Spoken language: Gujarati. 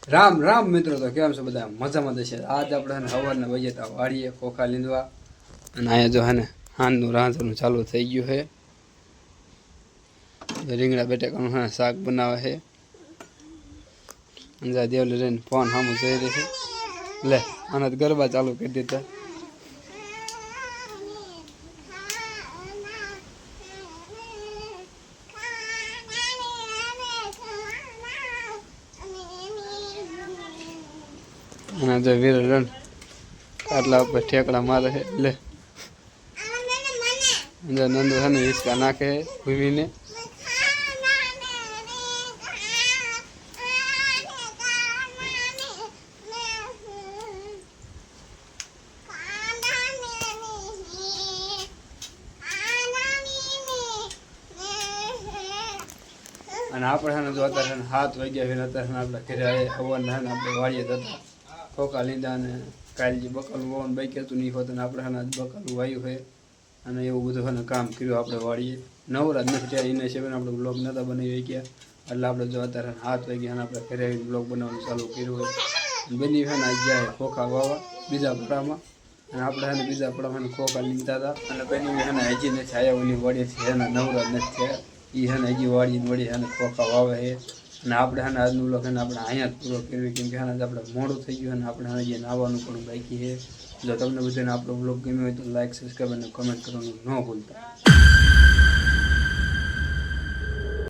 રામ રામ મિત્રો, તો કેમ છો બધા? મજામાં છે. આજ આપણે સવારના વાગે તો વાળીએ ખોખા લીંદવા અને અહીંયા જો હે ને હાનનું રાંધવાનું ચાલુ થઈ ગયું છે. રીંગણા બટેકાનું હે શાક બનાવે છે. અંજા દેવલે લઈને ફોન સામું જઈ રહી છે. લે આના ગરબા ચાલુ કરી દીધા. અને જો વીર રન કાટલા ઉપર ઠેકડા મારે છે. લે અંદર નંદુ છે ને હિંચકા નાખે ભૂમીને. અને આપણે છે ને જો અત્યારે 7 વાગ્યા છે, અત્યારે આપણે ઘરે હવારના છે ને આપણે વાળીએ જતા ખોખા લીધા. અને કાલે જે બકાલું વાવવાનું બાકી હતું નહીં હોતું, આપણે છે ને બકાલું વાવ્યું છે. અને એવું બધું છે ને કામ કર્યું આપણે વાળીએ. નવરાત નથી ત્યારે એને છે આપણે બ્લોગ નહોતા બનાવી ગયા, એટલે આપણે જો અત્યારે 7 વાગ્યા આપણે ઘરે આવીને બ્લોગ બનાવવાનું ચાલુ કર્યું હોય. બની છે ને આજ જાય ખોખા વાવવા બીજા પડામાં. અને આપણે છે ને બીજા પડામાં ખોખા લીધા હતા. અને બની છે ને હજી નથી આવ્યા, ઓલી વાડીએથી છે ને નવરાત નથી થયા. એ છે ને હજી વાડીને વળી છે ને ખોખા વાવે છે. અને આપણે છે ને આજનું બ્લોગ છે ને આપણે અહીંયા જ પૂરો કર્યો, કેમ કે છે ને આપણે મોડું થઈ ગયું અને આપણે હજી નાહવાનું પણ બાકી છે. જો તમને બધાને આપણો બ્લોગ ગમ્યો હોય તો લાઈક, સબસ્ક્રાઈબ અને કમેન્ટ કરવાનું ન ભૂલતા.